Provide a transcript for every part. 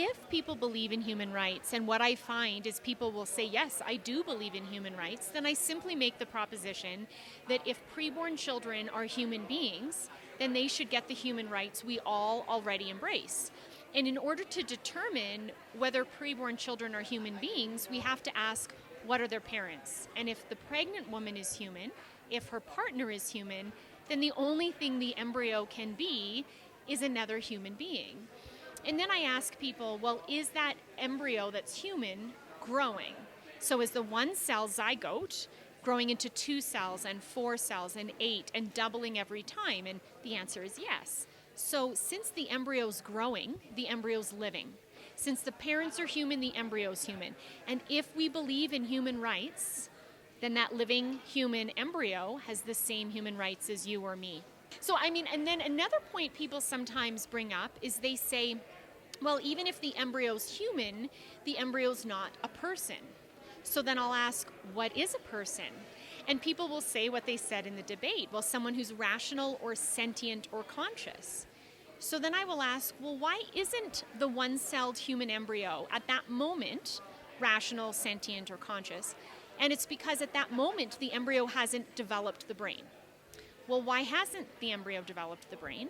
if people believe in human rights, and what I find is people will say, yes, I do believe in human rights, then I simply make the proposition that if preborn children are human beings, then they should get the human rights we all already embrace. And in order to determine whether preborn children are human beings, we have to ask, what are their parents? And if the pregnant woman is human, if her partner is human, then the only thing the embryo can be is another human being. And then I ask people, well, is that embryo that's human growing? So is the one cell zygote growing into 2 cells and 4 cells and 8 and doubling every time? And the answer is yes. So since the embryo's growing, the embryo's living. Since the parents are human, the embryo's human. And if we believe in human rights, then that living human embryo has the same human rights as you or me. So, and then another point people sometimes bring up is they say, well, even if the embryo's human, the embryo's not a person. So then I'll ask, what is a person? And people will say what they said in the debate, well, someone who's rational or sentient or conscious. So then I will ask, well, why isn't the one-celled human embryo at that moment rational, sentient, or conscious? And it's because at that moment, the embryo hasn't developed the brain. Well, why hasn't the embryo developed the brain?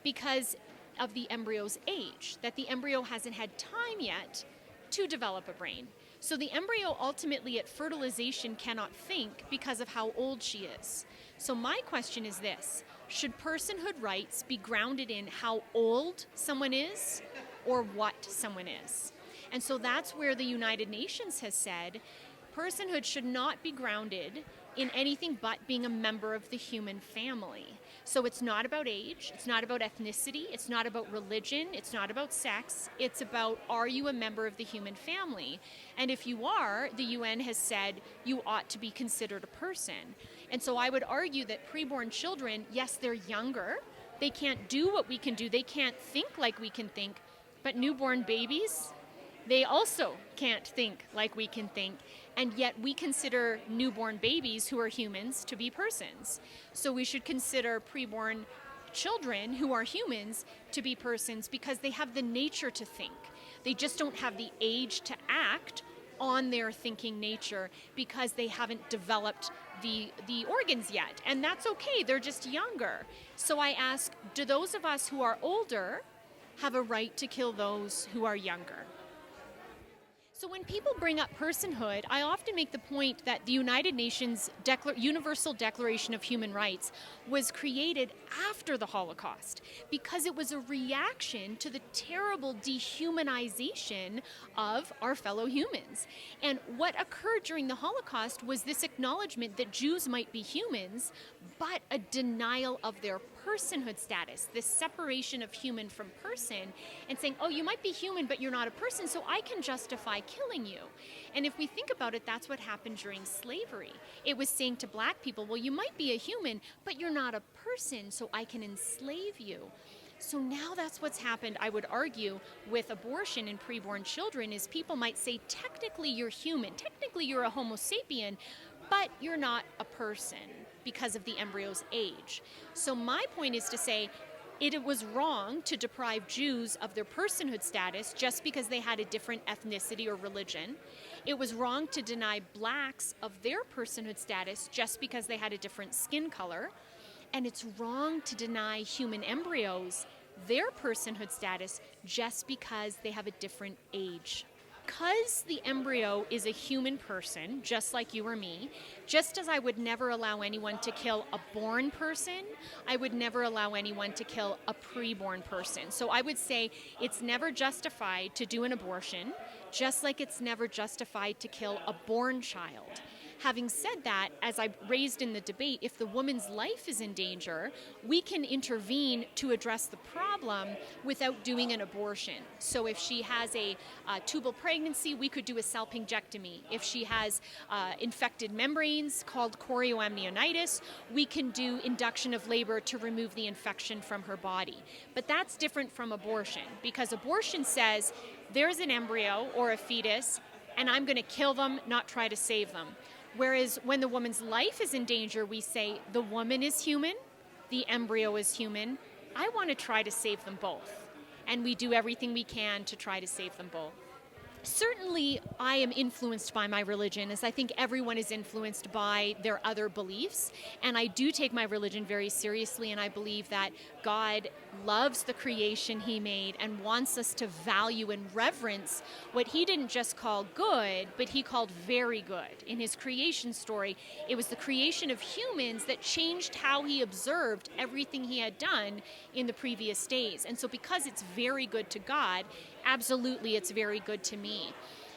Because of the embryo's age, that the embryo hasn't had time yet to develop a brain. So the embryo ultimately at fertilization cannot think because of how old she is. So my question is this: should personhood rights be grounded in how old someone is or what someone is? And so that's where the United Nations has said personhood should not be grounded in anything but being a member of the human family. So it's not about age, it's not about ethnicity, it's not about religion, it's not about sex, it's about, are you a member of the human family? And if you are, the UN has said you ought to be considered a person. And so I would argue that preborn children, yes, they're younger, they can't do what we can do, they can't think like we can think, but newborn babies, they also can't think like we can think, and yet we consider newborn babies who are humans to be persons. So we should consider preborn children who are humans to be persons because they have the nature to think. They just don't have the age to act on their thinking nature because they haven't developed the organs yet. And that's okay, they're just younger. So I ask, do those of us who are older have a right to kill those who are younger? So when people bring up personhood, I often make the point that the United Nations Universal Declaration of Human Rights was created after the Holocaust because it was a reaction to the terrible dehumanization of our fellow humans. And what occurred during the Holocaust was this acknowledgement that Jews might be humans, but a denial of their personhood status, this separation of human from person, and saying, oh, you might be human, but you're not a person, so I can justify killing you. And if we think about it, that's what happened during slavery. It was saying to black people, well, you might be a human, but you're not a person, so I can enslave you. So now that's what's happened, I would argue, with abortion in preborn children, is people might say, technically you're human, technically you're a Homo sapien, but you're not a person because of the embryo's age. So my point is to say, it was wrong to deprive Jews of their personhood status just because they had a different ethnicity or religion. It was wrong to deny blacks of their personhood status just because they had a different skin color. And it's wrong to deny human embryos their personhood status just because they have a different age. Because the embryo is a human person, just like you or me, just as I would never allow anyone to kill a born person, I would never allow anyone to kill a preborn person. So I would say it's never justified to do an abortion, just like it's never justified to kill a born child. Having said that, as I raised in the debate, if the woman's life is in danger, we can intervene to address the problem without doing an abortion. So if she has a tubal pregnancy, we could do a salpingectomy. If she has infected membranes called chorioamnionitis, we can do induction of labor to remove the infection from her body. But that's different from abortion, because abortion says there's an embryo or a fetus, and I'm going to kill them, not try to save them. Whereas when the woman's life is in danger, we say the woman is human, the embryo is human. I want to try to save them both. and we do everything we can to try to save them both. Certainly, I am influenced by my religion, as I think everyone is influenced by their other beliefs. And I do take my religion very seriously, and I believe that God loves the creation He made and wants us to value and reverence what He didn't just call good, but He called very good. In His creation story, it was the creation of humans that changed how He observed everything He had done in the previous days. And so because it's very good to God, absolutely it's very good to me.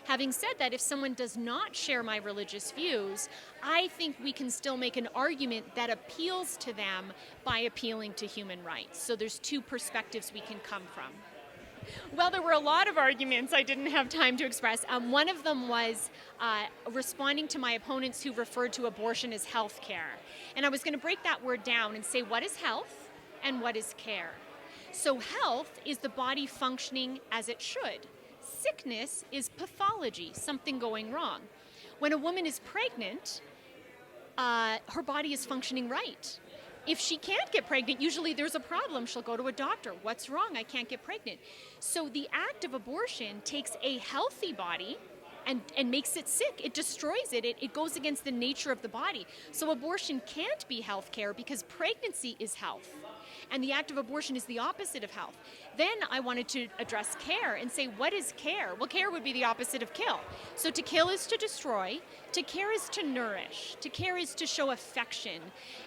Having said that, if someone does not share my religious views, I think we can still make an argument that appeals to them by appealing to human rights. So there's two perspectives we can come from. Well, there were a lot of arguments I didn't have time to express. One of them was responding to my opponents who referred to abortion as health care. And I was going to break that word down and say, what is health and what is care? So health is the body functioning as it should. Sickness is pathology, something going wrong. When a woman is pregnant, her body is functioning right. If she can't get pregnant, usually there's a problem. She'll go to a doctor. What's wrong? I can't get pregnant. So the act of abortion takes a healthy body and makes it sick. It destroys it. It goes against the nature of the body. So abortion can't be health care because pregnancy is health. And the act of abortion is the opposite of health. Then I wanted to address care and say, what is care? Well, care would be the opposite of kill. So to kill is to destroy, to care is to nourish, to care is to show affection.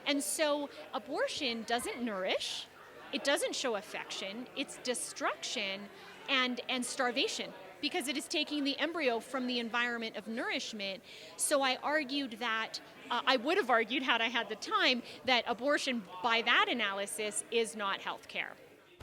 And so abortion doesn't nourish, it doesn't show affection, it's destruction and starvation, because it is taking the embryo from the environment of nourishment. So I argued that, I would have argued had I had the time, that abortion, by that analysis, is not health care.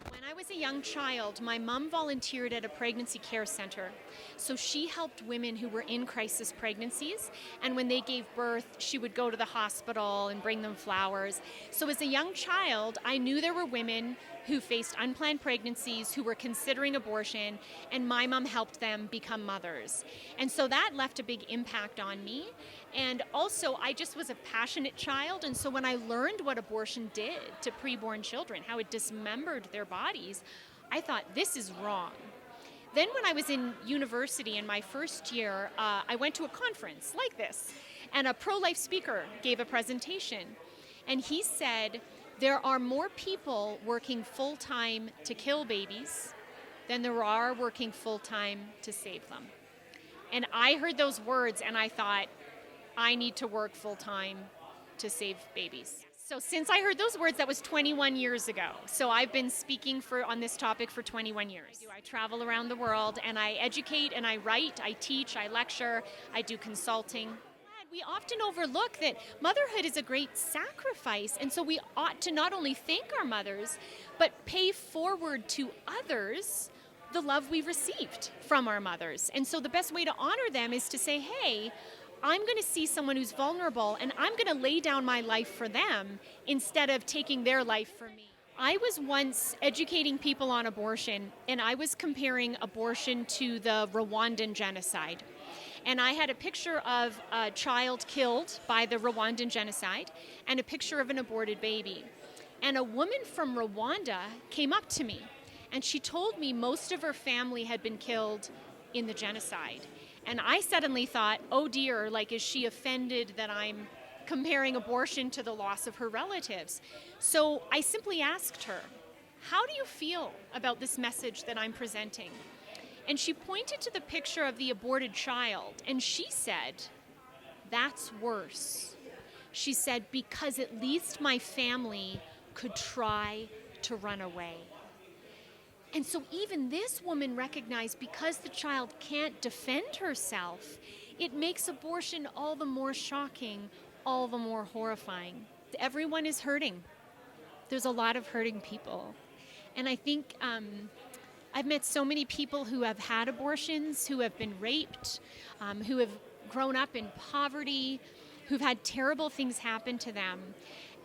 When I was a young child, my mom volunteered at a pregnancy care center. So she helped women who were in crisis pregnancies, and when they gave birth, she would go to the hospital and bring them flowers. So as a young child, I knew there were women who faced unplanned pregnancies, who were considering abortion, and my mom helped them become mothers. And so that left a big impact on me. And also, I just was a passionate child, and so when I learned what abortion did to preborn children, how it dismembered their bodies, I thought, this is wrong. Then when I was in university in my first year, I went to a conference like this, and a pro-life speaker gave a presentation, and he said, there are more people working full-time to kill babies than there are working full-time to save them. And I heard those words, and I thought, I need to work full-time to save babies. So since I heard those words, that was 21 years ago. So I've been speaking on this topic for 21 years. I travel around the world, and I educate, and I write, I teach, I lecture, I do consulting. We often overlook that motherhood is a great sacrifice, and so we ought to not only thank our mothers, but pay forward to others the love we received from our mothers. And so the best way to honor them is to say, hey, I'm going to see someone who's vulnerable, and I'm going to lay down my life for them instead of taking their life for me. I was once educating people on abortion, and I was comparing abortion to the Rwandan genocide. And I had a picture of a child killed by the Rwandan genocide and a picture of an aborted baby. And a woman from Rwanda came up to me, and she told me most of her family had been killed in the genocide. And I suddenly thought, oh dear, like, is she offended that I'm comparing abortion to the loss of her relatives? So I simply asked her, how do you feel about this message that I'm presenting? And she pointed to the picture of the aborted child, and she said, that's worse. She said, because at least my family could try to run away. And so even this woman recognized, because the child can't defend herself, it makes abortion all the more shocking, all the more horrifying. Everyone is hurting. There's a lot of hurting people. And I think I've met so many people who have had abortions, who have been raped, who have grown up in poverty, who've had terrible things happen to them.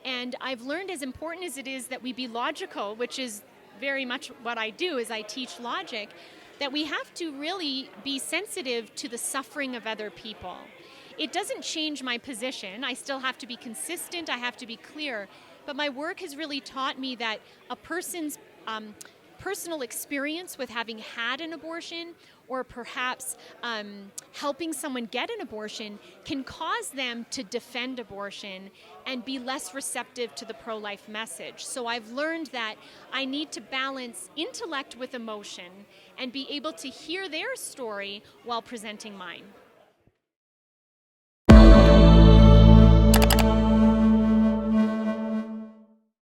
And I've learned, as important as it is that we be logical, which is very much what I do, is I teach logic, that we have to really be sensitive to the suffering of other people. It doesn't change my position. I still have to be consistent. I have to be clear. But my work has really taught me that a person's personal experience with having had an abortion, or perhaps helping someone get an abortion, can cause them to defend abortion and be less receptive to the pro-life message. So I've learned that I need to balance intellect with emotion and be able to hear their story while presenting mine.